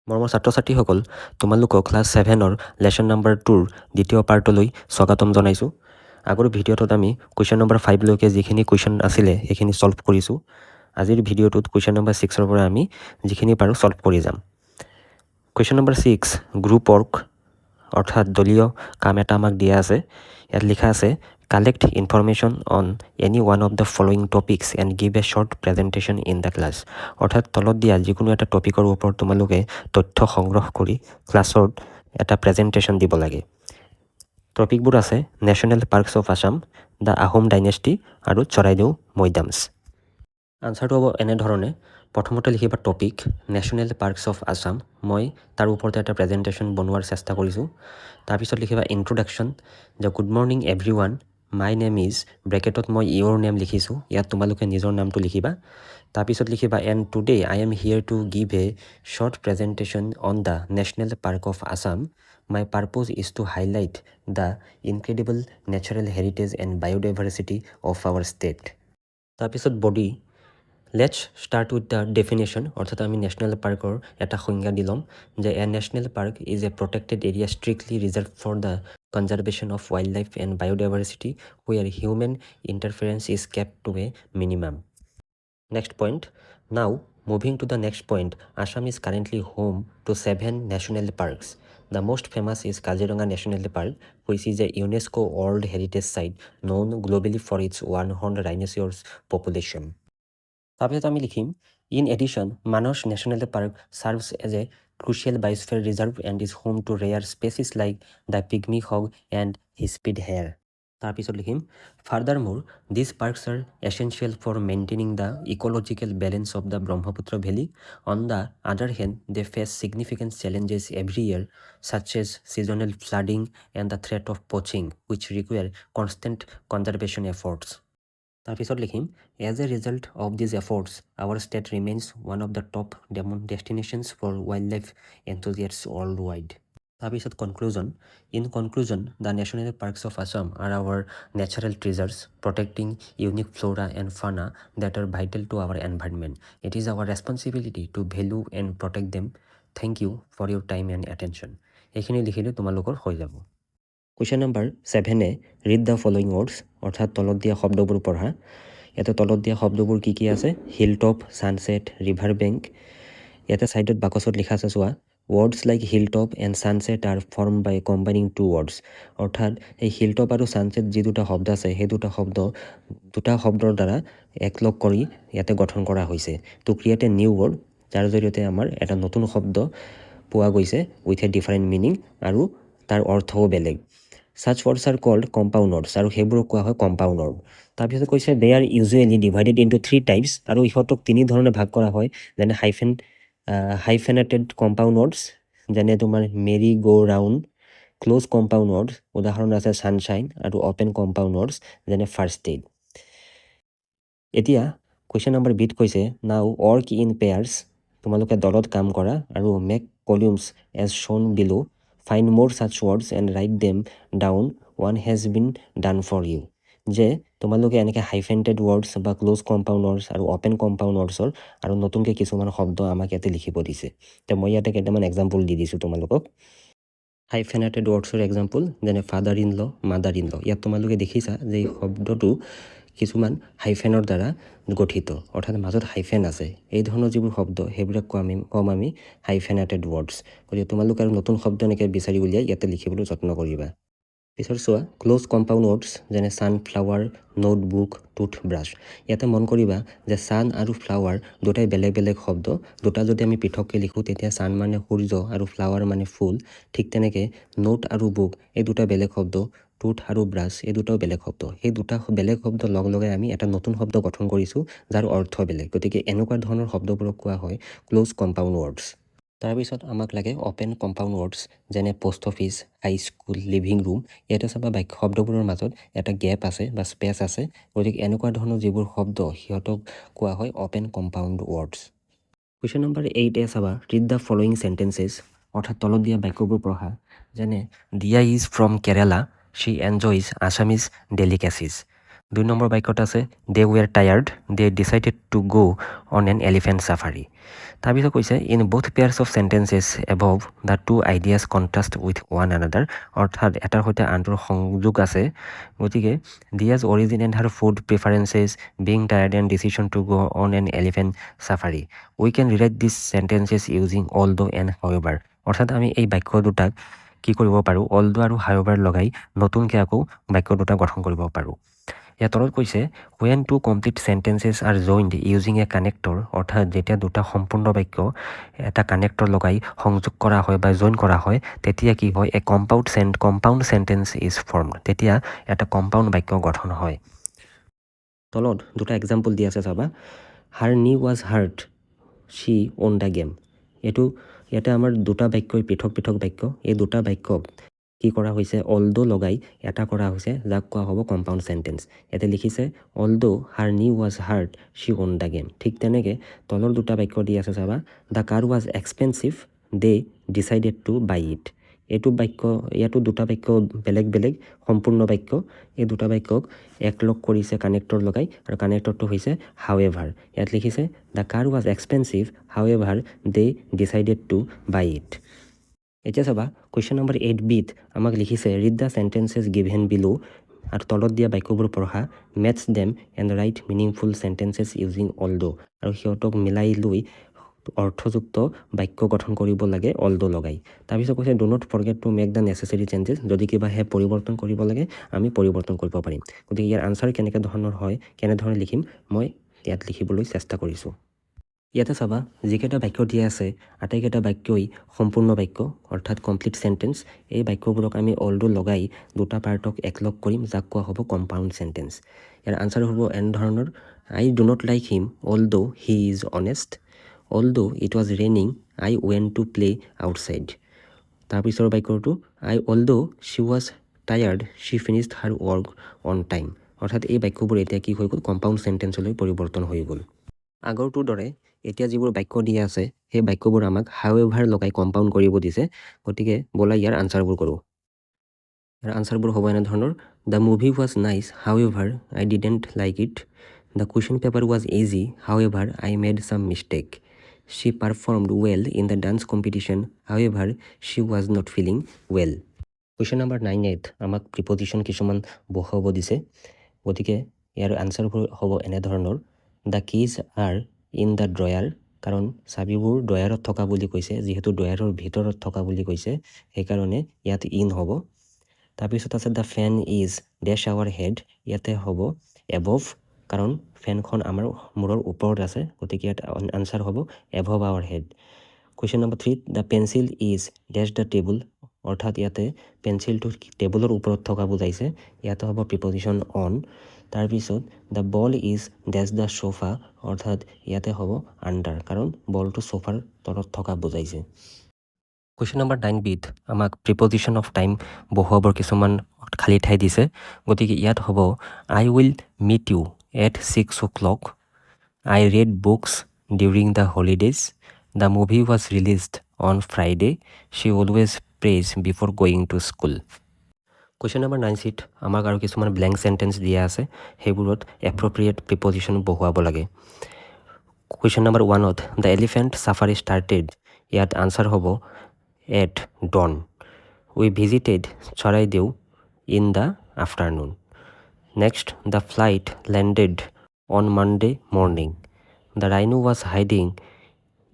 মৰমৰ ছাত্ৰ-ছাত্ৰীসকল, তোমালোকক ক্লাছ 7ৰ লেচন নম্বৰ 2ৰ দ্বিতীয় পাৰ্টলৈ স্বাগতম জনাইছোঁ। আগৰ ভিডিঅ'টোত আমি কুৱেশ্যন নম্বৰ 5লৈকে যিখিনি কুৱেশ্যন আছিলে সেইখিনি ছল্ভ কৰিছোঁ। আজিৰ ভিডিঅ'টোত কুৱেশ্যন নম্বৰ 6ৰ পৰা আমি যিখিনি পাৰোঁ ছল্ভ কৰি যাম। কুৱেশ্যন নম্বৰ 6 গ্ৰুপ ৱৰ্ক অৰ্থাৎ দলীয় কাম এটা আমাক দিয়া আছে। ইয়াত লিখা আছে collect information on any one of the following topics and give a short presentation in the class. অৰ্থাৎ তলত দিয়া যিকোনো এটা টপিকৰ ওপৰত তোমালোকে তথ্য সংগ্ৰহ কৰি ক্লাছত এটা প্ৰেজেণ্টেশ্যন দিব লাগে। টপিকবোৰ আছে national parks of Assam, the Ahom dynasty আৰু চৰাইদেউ মৈদামছ। আনচাৰটো হ'ব এনেধৰণে, প্ৰথমতে লিখিবা topic national parks of Assam. মই তাৰ ওপৰতে এটা প্ৰেজেণ্টেশ্যন বনোৱাৰ চেষ্টা কৰিছোঁ। তাৰপিছত লিখিবা ইন্ট্ৰডাকশ্যন, যে good morning every one, my name is, ব্ৰেকেটত মই ইয়'ৰ নেম লিখিছোঁ, ইয়াত তোমালোকে নিজৰ নামটো লিখিবা। তাৰপিছত লিখিবা and today I am here to give a short presentation on the national park of Assam. My purpose is to highlight the incredible natural heritage and biodiversity of our state. তাৰপিছত body, let's start with the definition, অৰ্থাৎ আমি national পাৰ্কৰ এটা সংজ্ঞা দি ল'ম যে a national park is a protected area strictly reserve for the conservation of wildlife and biodiversity where human interference is kept to a minimum. Next point. Now, moving to the next point, Assam is currently home to 7 national parks. The most famous is Kaziranga National Park, which is a UNESCO World Heritage Site known globally for its one-horned rhinoceros population. তাৰপিছত আমি লিখিম, in addition, Manas National Park serves as a crucial biosphere reserve and is home to rare species like the pygmy hog and hispid hare. তাৰপিছত লিখিম, furthermore, these parks are essential for maintaining the ecological balance of the Brahmaputra Valley. On the other hand, they face significant challenges every year, such as seasonal flooding and the threat of poaching, which require constant conservation efforts. তাৰপিছত লিখিম, as a result of these efforts, our state remains one of the top destinations for wildlife enthusiasts worldwide. তাৰপিছত conclusion. In conclusion, the national parks of Assam are our natural treasures, protecting unique flora and fauna that are vital to our environment. It is our responsibility to value and protect them. Thank you for your time and attention. এইখিনি লিখিলে তোমালোকৰ হৈ যাব। Question number 7এ read the following words, অৰ্থাৎ তলত দিয়া শব্দবোৰ পঢ়া। ইয়াতে তলত দিয়া শব্দবোৰ কি কি আছে, hill top, sunset, river bank. ইয়াতে ছাইডত বাকচত লিখা আছে চোৱা, words like hill top and sunset are formed by combining two words. অৰ্থাৎ এই হিল টপ আৰু ছানছেট যি দুটা শব্দ আছে সেই দুটা শব্দৰ দ্বাৰা একলগ কৰি ইয়াতে গঠন কৰা হৈছে two create a new word, যাৰ জৰিয়তে আমাৰ এটা নতুন শব্দ পোৱা গৈছে উইথ এ ডিফাৰেণ্ট মিনিং আৰু তাৰ অৰ্থও বেলেগ। Such words are called compound words, আৰু সেইবোৰক কোৱা হয় কম্পাউণ্ড ৱৰ্ড। তাৰপিছত কৈছে they are usually divided into 3 types, আৰু ইহঁতক 3 ধৰণে ভাগ কৰা হয়, যেনে হাইফেনেটেড কম্পাউণ্ড ৱৰ্ডছ, যেনে তোমাৰ মেৰি গ' ৰাউণ্ড, ক্ল'জ কম্পাউণ্ড ৱৰ্ডছ, উদাহৰণ আছে ছানশ্বাইন, আৰু অ'পেন কম্পাউণ্ড ৱৰ্ডছ যেনে ফাৰ্ষ্ট এইড। এতিয়া কুৱেশ্যন নম্বৰ বিত কৈছে নাও ৱৰ্ক ইন পেয়াৰ্ছ, তোমালোকে দলত কাম কৰা, আৰু make columns as shown below, find more such words and write them down, one has been done for you. যে তোমালোকে এনেকৈ হাইফেনেটেড ৱৰ্ডছ বা ক্ল'জ কম্পাউণ্ড ৱৰ্ডছ আৰু অ'পেন কম্পাউণ্ড ৱৰ্ডছৰ আৰু নতুনকৈ কিছুমান শব্দ আমাক ইয়াতে লিখিব দিছে। তো মই ইয়াতে কেইটামান এক্সাম্পল দি দিছোঁ তোমালোকক। হাইফেনেটেড ৱৰ্ডছৰ এক্সাম্পল যেনে father in law, mother in law. ইয়াত তোমালোকে দেখিছা যে এই শব্দটো কিছুমান হাইফেনৰ দ্বাৰা গঠিত, অৰ্থাৎ মাজত হাইফেন আছে। এই ধৰণৰ যিবোৰ শব্দ সেইবিলাক কম আমি হাইফেনেটেড ৱৰ্ডছ। গতিকে তোমালোকে আৰু নতুন শব্দ এনেকৈ বিচাৰি উলিয়াই ইয়াতে লিখিবলৈ যত্ন কৰিবা। পিছত চোৱা ক্ল'জ কম্পাউণ্ড ৱৰ্ডছ যেনে ছানফ্লাৱাৰ, নোটবুক, টুথব্ৰাছ। ইয়াতে মন কৰিবা যে ছান আৰু ফ্লাৱাৰ দুটাই বেলেগ বেলেগ শব্দ। দুটা যদি আমি পৃথককৈ লিখোঁ তেতিয়া ছান মানে সূৰ্য আৰু ফ্লাৱাৰ মানে ফুল। ঠিক তেনেকৈ নোট আৰু বুক এই দুটা বেলেগ শব্দ, টুথ আৰু ব্ৰাছ এই দুটাও বেলেগ শব্দ। সেই দুটা বেলেগ শব্দ লগ লগাই আমি এটা নতুন শব্দ গঠন কৰিছোঁ যাৰ অৰ্থ বেলেগ। গতিকে এনেকুৱা ধৰণৰ শব্দবোৰক কোৱা হয় ক্ল'জ কম্পাউণ্ড ৱৰ্ডছ। তাৰপিছত আমাক লাগে অ'পেন কম্পাউণ্ড ৱৰ্ডছ যেনে post office, high school, living room. ইয়াতে চাবা বাক্য শব্দবোৰৰ মাজত এটা গেপ আছে বা স্পেচ আছে। গতিকে এনেকুৱা ধৰণৰ যিবোৰ শব্দ সিহঁতক কোৱা হয় open compound words. Question number 8এ চাবা ৰিড দ্য ফলোয়িং চেণ্টেঞ্চেছ, অৰ্থাৎ তলত দিয়া বাক্যবোৰ পঢ়া। যেনে Diya is from Kerala, she enjoys Assamese delicacies. 2 নম্বৰ বাক্যত আছে they were tired they decided to go on an elephant safari. তাৰপিছত কৈছে in both pairs of sentences above the two ideas contrast with one another, অৰ্থাৎ এটাৰ সৈতে আনটোৰ সংযোগ আছে। গতিকে Diya's origin and her food preferences being tired and decision to go' on an elephant safari. We can rewrite this sentences using all the' and হাউএভাৰ, অৰ্থাৎ আমি এই বাক্য দুটাক কি কৰিব পাৰোঁ, অল দ' আৰু হাউএভাৰ লগাই নতুনকৈ আকৌ বাক্য দুটা গঠন কৰিব পাৰোঁ। ইয়াৰ তলত কৈছে when two complete sentences are joined using a connector, অৰ্থাৎ যেতিয়া দুটা সম্পূৰ্ণ বাক্য এটা কানেক্টৰ লগাই সংযোগ কৰা হয় বা জইন কৰা হয় তেতিয়া কি হয়, এ কম্পাউণ্ড চেণ্টেন্স ইজ ফৰ্মড, তেতিয়া এটা কম্পাউণ্ড বাক্য গঠন হয়। তলত দুটা এক্সাম্পল দি আছে চাবা, হাৰ knee was hurt she won the game. ইয়াতে আমাৰ দুটা বাক্যই পৃথক বাক্য, এই দুটা বাক্যক কি কৰা হৈছে, অলদ' লগাই এটা কৰা হৈছে যাক কোৱা হ'ব কম্পাউণ্ড চেণ্টেন্স। ইয়াতে লিখিছে although' her knee was hurt she won the game. ঠিক তেনেকৈ তলৰ দুটা বাক্য দি আছে চাবা, the car was expensive they decided to buy it. ইয়াতো দুটা বাক্য বেলেগ সম্পূৰ্ণ বাক্য, এই দুটা বাক্যক একলগ কৰিছে কানেক্টৰ লগাই, আৰু কানেক্টৰটো হৈছে হাউএভাৰ। ইয়াত লিখিছে the car was expensive however they decided to buy it. এতিয়া চাবা কুৱেশ্যন নম্বৰ 8বিত আমাক লিখিছে ৰিড দ্য চেণ্টেন্সেছ গিভেন বিলো, আৰু তলত দিয়া বাক্যবোৰ পঢ়া, match them and write meaningful sentences using all the', আৰু সিহঁতক মিলাই লৈ অৰ্থযুক্ত বাক্য গঠন কৰিব লাগে অল দ' লগাই। তাৰপিছত কৈছে do not forget to make the necessary changes, যদি কিবা পৰিৱৰ্তন কৰিব লাগে আমি পৰিৱৰ্তন কৰিব পাৰিম। গতিকে ইয়াৰ আনচাৰ কেনেধৰণে লিখিম মই ইয়াত লিখিবলৈ চেষ্টা কৰিছোঁ। ইয়াতে চাবা যিকেইটা বাক্য দিয়া আছে আটাইকেইটা বাক্যই সম্পূৰ্ণ বাক্য, অৰ্থাৎ কমপ্লিট চেণ্টেন্স। এই বাক্যবোৰক আমি অল দ' লগাই দুটা পাৰ্টক একলগ কৰিম যাক কোৱা হ'ব কম্পাউণ্ড চেণ্টেন্স। ইয়াৰ আনচাৰ হ'ব এনেধৰণৰ, I do not like him although' he is honest, although' it was raining I went to play outside. তাৰপিছৰ বাক্যটো although' she was tired she finished her work on time, অৰ্থাৎ এই বাক্যবোৰ এতিয়া কি হৈ গ'ল, compound চেণ্টেন্সলৈ পৰিৱৰ্তন হৈ গ'ল। আগৰটোৰ দৰে এতিয়া যিবোৰ বাক্য দিয়া আছে সেই বাক্যবোৰ আমাক হাউএভাৰ লগাই কম্পাউণ্ড কৰিব দিছে। গতিকে ব'লা ইয়াৰ আনচাৰবোৰ কৰোঁ। ইয়াৰ আনচাৰবোৰ হ'ব এনেধৰণৰ, the movie was nice however I didn't like it, the question paper was easy however I made some mistake, she performed well in the dance competition however she was not feeling well. Question number 9-8 আমাক preposition কিছুমান বহুৱাব দিছে। গতিকে ইয়াৰ আনচাৰবোৰ হ'ব এনেধৰণৰ, the keys are in the drawer, কাৰণ চাবিবোৰ ড্ৰয়াৰত থকা বুলি কৈছে, যিহেতু ড্ৰয়াৰৰ ভিতৰত থকা বুলি কৈছে সেইকাৰণে ইয়াত ইন হ'ব। তাৰপিছত আছে the fan is dash our head, ইয়াতে হ'ব এবভ, কাৰণ ফেনখন আমাৰ মূৰৰ ওপৰত আছে, গতিকে ইয়াত আনচাৰ হ'ব above our head. Question number 3 the pencil is dash the table, অৰ্থাৎ ইয়াতে পেঞ্চিলটো টেবুলৰ ওপৰত থকা বুজাইছে, ইয়াতে হ'ব প্ৰিপজিশ্যন অন। তাৰপিছত the ball is dash the sofa, অৰ্থাৎ ইয়াতে হ'ব আণ্ডাৰ, কাৰণ বলটো সোফাৰ তলত থকা বুজাইছে। কুৱেশ্যন নম্বৰ 9বিত আমাক প্ৰিপজিশ্যন অফ টাইম বহুৱাবৰ কিছুমান খালী ঠাই দিছে। গতিকে ইয়াত হ'ব I will meet you at 6 o'clock, I read books during the holidays, the movie was released on Friday, she always prays before going to school. Question number 9Cত আমাক আৰু কিছুমান ব্লেংক চেণ্টেন্স দিয়া আছে, সেইবোৰত এপ্ৰপ্ৰিয়েট প্ৰিপজিশ্যন বহুৱাব লাগে। Question number 1ত দ্য এলিফেণ্ট চাফাৰী ষ্টাৰ্টেড, ইয়াত আনচাৰ হ'ব at dawn, we visited Charaideo in the afternoon. Next the flight landed on Monday morning, the rhino was hiding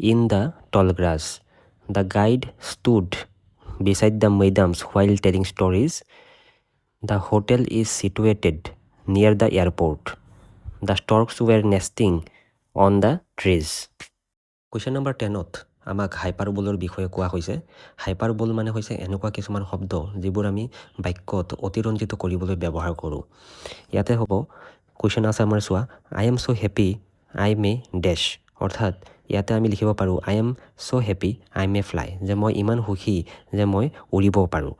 in the tall grass, the guide stood beside the madams while telling stories, the hotel is situated near the airport, the storks were nesting on the trees. Question number 10ত আমাক হাইপাৰবোলৰ বিষয়ে কোৱা হৈছে। Hyperbole মানে হৈছে এনেকুৱা কিছুমান শব্দ যিবোৰ আমি বাক্যত অতিৰঞ্জিত কৰিবলৈ ব্যৱহাৰ কৰোঁ। ইয়াতে হ'ব কুৱেশ্যন আছে আমাৰ চোৱা, I am so' happy I may ডেছ, অৰ্থাৎ ইয়াতে আমি লিখিব পাৰোঁ I am so' happy I may fly, যে মই ইমান সুখী যে মই উৰিব পাৰোঁ।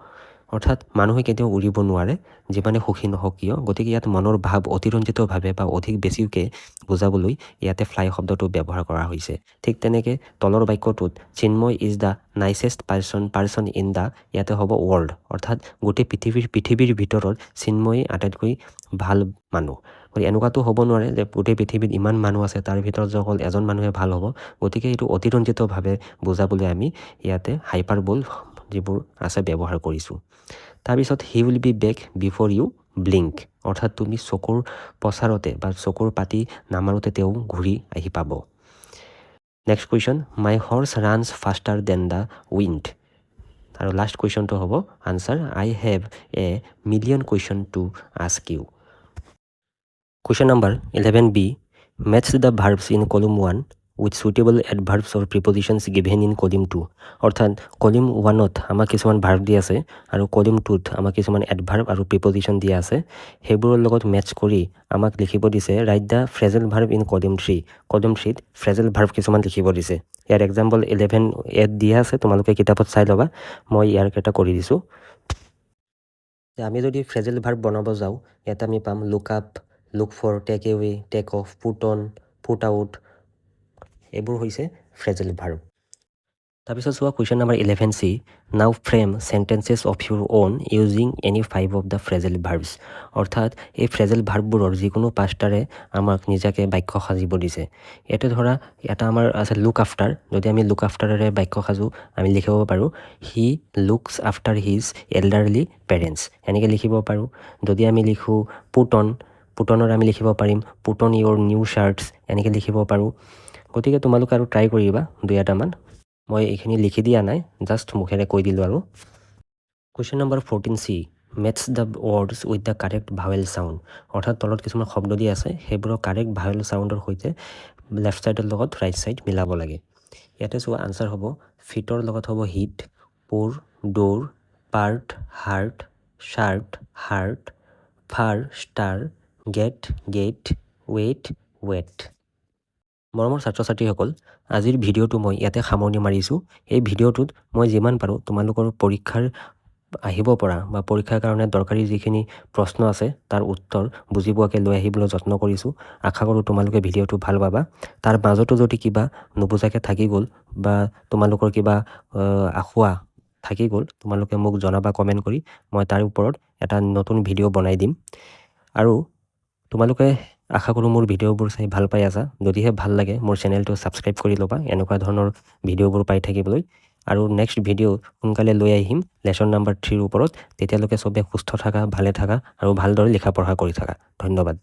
অৰ্থাৎ মানুহে কেতিয়াও উৰিব নোৱাৰে যিমানে সুখী নহওক কিয়। গতিকে ইয়াত মনৰ ভাৱ অতিৰঞ্জিতভাৱে বা অধিক বেছিকৈ বুজাবলৈ ইয়াতে ফ্লাই শব্দটো ব্যৱহাৰ কৰা হৈছে। ঠিক তেনেকৈ তলৰ বাক্যটোত Chinmoy is the nicest person in the, ইয়াতে হ'ব ৱৰ্ল্ড, অৰ্থাৎ গোটেই পৃথিৱীৰ ভিতৰত চিন্ময় আটাইতকৈ ভাল মানুহ। গতিকে এনেকুৱাতো হ'ব নোৱাৰে যে গোটেই পৃথিৱীত ইমান মানুহ আছে তাৰ ভিতৰত যে অকল এজন মানুহে ভাল হ'ব। গতিকে এইটো অতিৰঞ্জিতভাৱে বুজাবলৈ আমি ইয়াতে হাইপাৰবোল যিবোৰ আছে ব্যৱহাৰ কৰিছোঁ। তাৰপিছত he will be back before you blink, অৰ্থাৎ তুমি চকুৰ পচাৰতে বা চকুৰ পাতি নামাৰোতে তেওঁ ঘূৰি আহি পাব। Next question, my horse runs faster than the wind. আৰু লাষ্ট কুৱেশ্যনটো হ'ব answer, I have a million question to ask you. Question number 11B, match the verbs in column 1 with suitable adverbs or prepositions given in column 2। অৰ্থাৎ কলম 1ত আমাক কিছুমান verb দি আছে আৰু কলম 2ত আমাক কিছুমান এডভাৰ্ব আৰু প্ৰিপজিশ্যন দিয়া আছে। সেইবোৰৰ লগত মেটচ কৰি আমাক লিখিব দিছে write the phrasal verb in column 3। কলম 3ত ফ্ৰেজেল ভাৰ্ব কিছুমান লিখিব দিছে। ইয়াৰ এক্সাম্পল 11A দিয়া আছে, তোমালোকে কিতাপত চাই ল'বা। মই ইয়াৰ কেইটা কৰি দিছোঁ। আমি যদি ফ্ৰেজেল ভাৰ্ব বনাব যাওঁ, ইয়াত আমি পাম look up, look for, take away, take off, put on, put out, এইবোৰ হৈছে ফ্ৰেজেল ভাৰ্ব। তাৰপিছত চোৱা question number 11C, now frame sentences of your own using any 5 of the phrasal verbs. অৰ্থাৎ এই ফ্ৰেজেল ভাৰ্ববোৰৰ যিকোনো 5টাৰে আমাক নিজাকৈ বাক্য সাজিব দিছে। ইয়াতে ধৰা এটা আমাৰ আছে লুক আফটাৰ। যদি আমি লুক আফটাৰেৰে বাক্য সাজোঁ, আমি লিখিব পাৰোঁ he looks after his elderly parents, এনেকৈ লিখিব পাৰোঁ। যদি আমি লিখোঁ পুটনৰ আমি লিখিব পাৰিম পুট অন ইয়'ৰ নিউ শ্বাৰ্টছ, এনেকৈ লিখিব পাৰোঁ। গতিকে তোমালোকে আৰু ট্ৰাই কৰিবা 2-এটামান। মই এইখিনি লিখি দিয়া নাই, জাষ্ট মুখেৰে কৈ দিলোঁ আৰু। Question number 14C, match the words with the correct vowel sound. অৰ্থাৎ তলত কিছুমান শব্দ দি আছে, সেইবোৰৰ কাৰেক্ট ভাৱেল চাউণ্ডৰ সৈতে লেফ্ট ছাইডৰ লগত ৰাইট ছাইড মিলাব লাগে। ইয়াতে চোৱা আনচাৰ হ'ব ফিটৰ লগত হ'ব hit, pour, door, part, heart, shirt, hurt, far, star, get, gate, wait, wet. মৰমৰ ছাত্ৰ ছাত্ৰীসকল, আজিৰ ভিডিঅ'টো মই ইয়াতে সামৰণি মাৰিছোঁ। এই ভিডিঅ'টোত মই যিমান পাৰোঁ তোমালোকৰ পৰীক্ষাৰ আহিব পৰা বা পৰীক্ষাৰ কাৰণে দৰকাৰী যিখিনি প্ৰশ্ন আছে তাৰ উত্তৰ বুজি পোৱাকৈ লৈ আহিবলৈ যত্ন কৰিছোঁ। আশা কৰোঁ তোমালোকে ভিডিঅ'টো ভাল পাবা। তাৰ মাজতো যদি কিবা নুবুজাকৈ থাকি গ'ল বা তোমালোকৰ কিবা আখুৱা থাকি গ'ল, তোমালোকে মোক জনাবা কমেণ্ট কৰি। মই তাৰ ওপৰত এটা নতুন ভিডিঅ' বনাই দিম। আৰু তোমালোকে আশা কৰোঁ মোৰ ভিডিঅ'বোৰ চাই ভাল পাই আছা। যদিহে ভাল লাগে মোৰ চেনেলটো ছাবস্ক্ৰাইব কৰি ল'বা এনেকুৱা ধৰণৰ ভিডিঅ'বোৰ পাই থাকিবলৈ। আৰু নেক্সট ভিডিঅ' সোনকালে লৈ আহিম লেচন নম্বৰ 3ৰ ওপৰত। তেতিয়ালৈকে চবে সুস্থ থাকা, ভালে থাকা আৰু ভালদৰে লিখা পঢ়া কৰি থাকা। ধন্যবাদ।